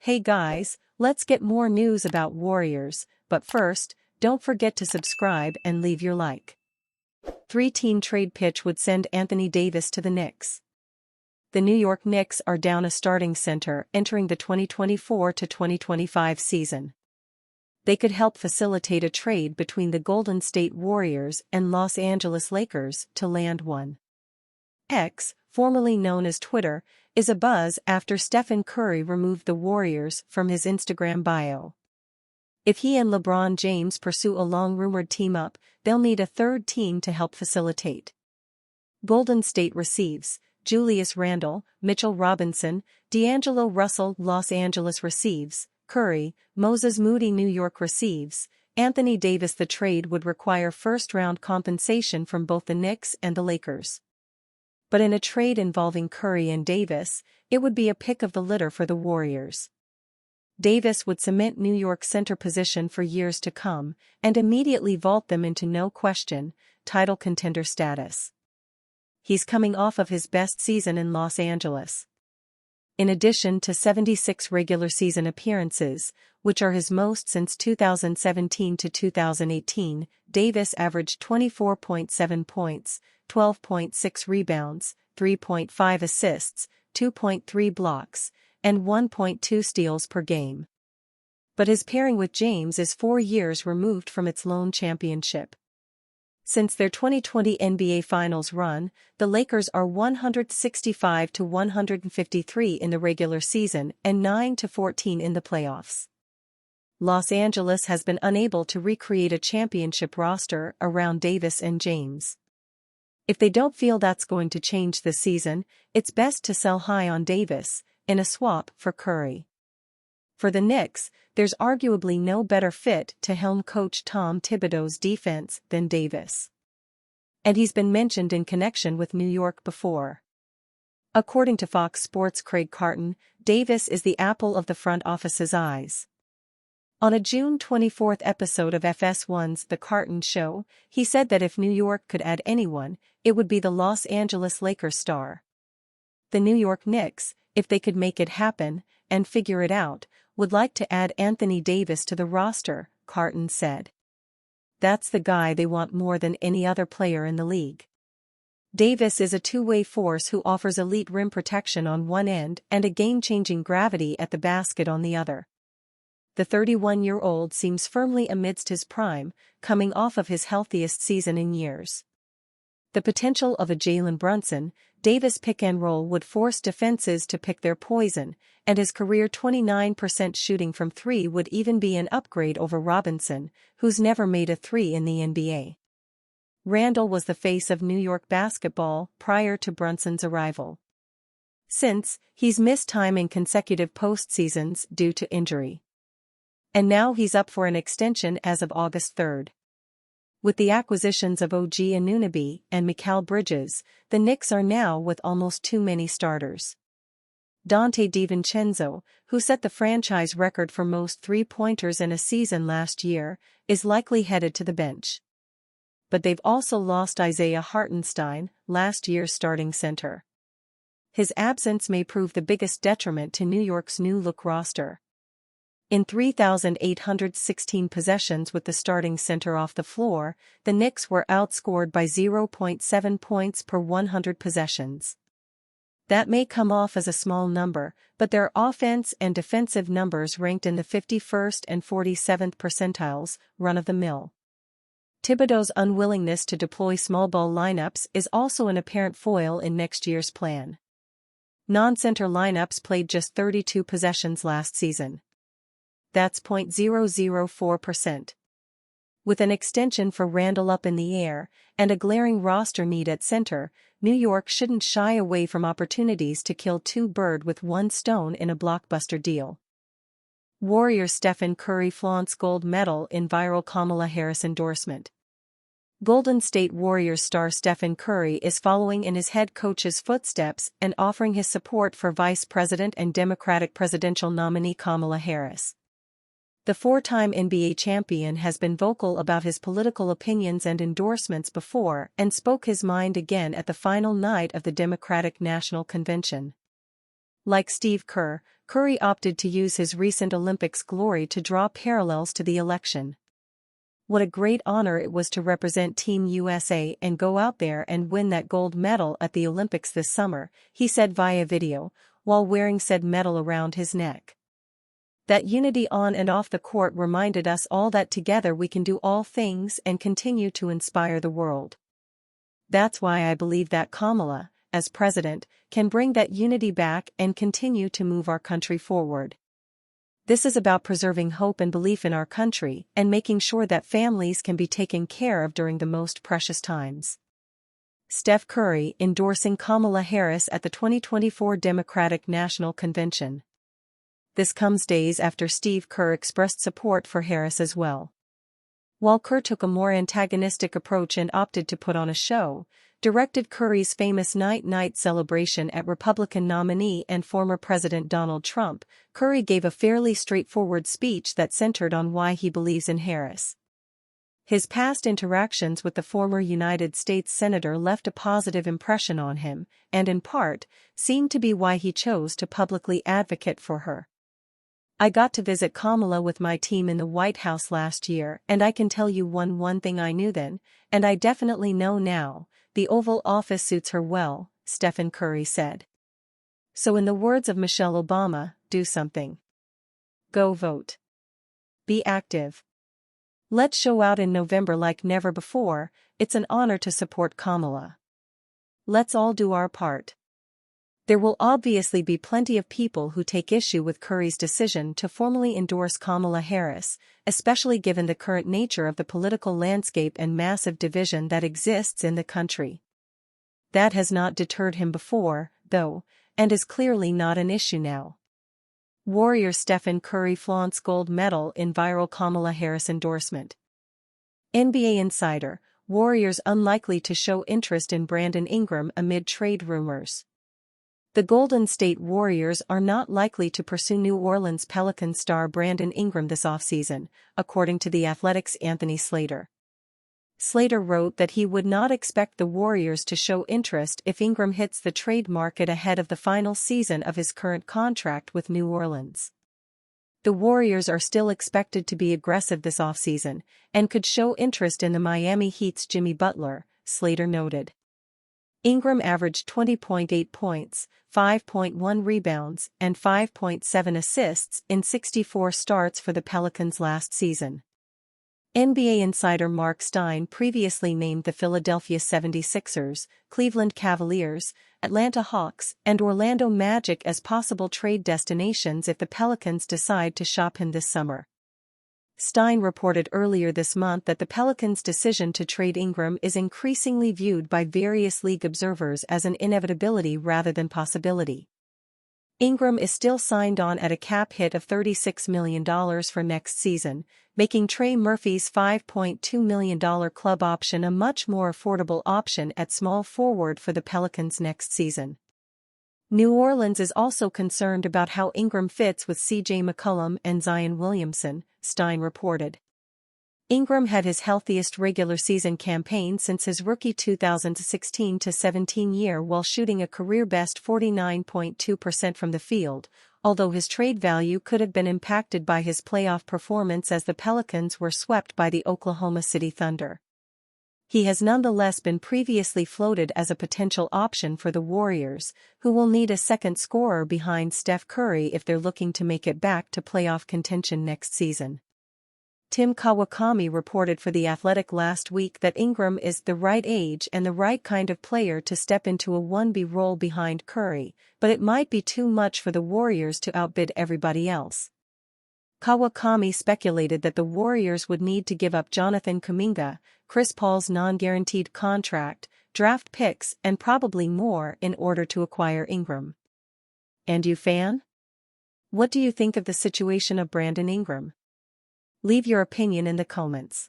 Hey guys, let's get more news about Warriors, but first, don't forget to subscribe and leave your like. 3-team trade pitch would send Anthony Davis to the Knicks. The New York Knicks are down a starting center entering the 2024-2025 season. They could help facilitate a trade between the Golden State Warriors and Los Angeles Lakers to land one. X, formerly known as Twitter, is abuzz after Stephen Curry removed the Warriors from his Instagram bio. If he and LeBron James pursue a long-rumored team-up, they'll need a third team to help facilitate. Golden State receives Julius Randle, Mitchell Robinson, D'Angelo Russell. Los Angeles receives Curry, Moses Moody. New York receives Anthony Davis. The trade would require first-round compensation from both the Knicks and the Lakers. But in a trade involving Curry and Davis, it would be a pick of the litter for the Warriors. Davis would cement New York's center position for years to come and immediately vault them into no-question title contender status. He's coming off of his best season in Los Angeles. In addition to 76 regular season appearances, which are his most since 2017 to 2018, Davis averaged 24.7 points, 12.6 rebounds, 3.5 assists, 2.3 blocks, and 1.2 steals per game. But his pairing with James is 4 years removed from its lone championship. Since their 2020 NBA Finals run, the Lakers are 165-153 in the regular season and 9-14 in the playoffs. Los Angeles has been unable to recreate a championship roster around Davis and James. If they don't feel that's going to change this season, it's best to sell high on Davis in a swap for Curry. For the Knicks, there's arguably no better fit to helm coach Tom Thibodeau's defense than Davis. And he's been mentioned in connection with New York before. According to Fox Sports' Craig Carton, Davis is the apple of the front office's eyes. On a June 24 episode of FS1's The Carton Show, he said that if New York could add anyone, it would be the Los Angeles Lakers star. The New York Knicks, if they could make it happen and figure it out, would like to add Anthony Davis to the roster, Carton said. That's the guy they want more than any other player in the league. Davis is a two-way force who offers elite rim protection on one end and a game-changing gravity at the basket on the other. The 31-year-old seems firmly amidst his prime, coming off of his healthiest season in years. The potential of a Jalen Brunson, Davis pick-and-roll would force defenses to pick their poison, and his career 29% shooting from three would even be an upgrade over Robinson, who's never made a three in the NBA. Randle was the face of New York basketball prior to Brunson's arrival. Since, he's missed time in consecutive postseasons due to injury. And now he's up for an extension as of August 3. With the acquisitions of OG Anunoby and Mikal Bridges, the Knicks are now with almost too many starters. Dante DiVincenzo, who set the franchise record for most three-pointers in a season last year, is likely headed to the bench. But they've also lost Isaiah Hartenstein, last year's starting center. His absence may prove the biggest detriment to New York's new-look roster. In 3,816 possessions with the starting center off the floor, the Knicks were outscored by 0.7 points per 100 possessions. That may come off as a small number, but their offense and defensive numbers ranked in the 51st and 47th percentiles, run-of-the-mill. Thibodeau's unwillingness to deploy small-ball lineups is also an apparent foil in next year's plan. Non-center lineups played just 32 possessions last season. That's 0.004%. With an extension for Randle up in the air, and a glaring roster need at center, New York shouldn't shy away from opportunities to kill two birds with one stone in a blockbuster deal. Warriors Stephen Curry flaunts gold medal in viral Kamala Harris endorsement. Golden State Warriors star Stephen Curry is following in his head coach's footsteps and offering his support for Vice President and Democratic presidential nominee Kamala Harris. The four-time NBA champion has been vocal about his political opinions and endorsements before and spoke his mind again at the final night of the Democratic National Convention. Like Steve Kerr, Curry opted to use his recent Olympics glory to draw parallels to the election. What a great honor it was to represent Team USA and go out there and win that gold medal at the Olympics this summer, he said via video, while wearing said medal around his neck. That unity on and off the court reminded us all that together we can do all things and continue to inspire the world. That's why I believe that Kamala, as president, can bring that unity back and continue to move our country forward. This is about preserving hope and belief in our country and making sure that families can be taken care of during the most precious times. Steph Curry endorsing Kamala Harris at the 2024 Democratic National Convention. This comes days after Steve Kerr expressed support for Harris as well. While Kerr took a more antagonistic approach and opted to put on a show, directed Curry's famous night-night celebration at Republican nominee and former President Donald Trump, Curry gave a fairly straightforward speech that centered on why he believes in Harris. His past interactions with the former United States Senator left a positive impression on him, and in part, seemed to be why he chose to publicly advocate for her. I got to visit Kamala with my team in the White House last year, and I can tell you one thing I knew then, and I definitely know now, the Oval Office suits her well, Stephen Curry said. So in the words of Michelle Obama, do something. Go vote. Be active. Let's show out in November like never before. It's an honor to support Kamala. Let's all do our part. There will obviously be plenty of people who take issue with Curry's decision to formally endorse Kamala Harris, especially given the current nature of the political landscape and massive division that exists in the country. That has not deterred him before, though, and is clearly not an issue now. Warrior Stephen Curry flaunts gold medal in viral Kamala Harris endorsement. NBA insider, Warriors unlikely to show interest in Brandon Ingram amid trade rumors. The Golden State Warriors are not likely to pursue New Orleans Pelicans star Brandon Ingram this offseason, according to The Athletic's Anthony Slater. Slater wrote that he would not expect the Warriors to show interest if Ingram hits the trade market ahead of the final season of his current contract with New Orleans. The Warriors are still expected to be aggressive this offseason, and could show interest in the Miami Heat's Jimmy Butler, Slater noted. Ingram averaged 20.8 points, 5.1 rebounds, and 5.7 assists in 64 starts for the Pelicans last season. NBA insider Mark Stein previously named the Philadelphia 76ers, Cleveland Cavaliers, Atlanta Hawks, and Orlando Magic as possible trade destinations if the Pelicans decide to shop him this summer. Stein reported earlier this month that the Pelicans' decision to trade Ingram is increasingly viewed by various league observers as an inevitability rather than possibility. Ingram is still signed on at a cap hit of $36 million for next season, making Trey Murphy's $5.2 million club option a much more affordable option at small forward for the Pelicans next season. New Orleans is also concerned about how Ingram fits with C.J. McCollum and Zion Williamson, Stein reported. Ingram had his healthiest regular season campaign since his rookie 2016-17 year while shooting a career-best 49.2% from the field, although his trade value could have been impacted by his playoff performance as the Pelicans were swept by the Oklahoma City Thunder. He has nonetheless been previously floated as a potential option for the Warriors, who will need a second scorer behind Steph Curry if they're looking to make it back to playoff contention next season. Tim Kawakami reported for The Athletic last week that Ingram is the right age and the right kind of player to step into a 1B role behind Curry, but it might be too much for the Warriors to outbid everybody else. Kawakami speculated that the Warriors would need to give up Jonathan Kuminga, Chris Paul's non-guaranteed contract, draft picks and probably more in order to acquire Ingram. And you fan? What do you think of the situation of Brandon Ingram? Leave your opinion in the comments.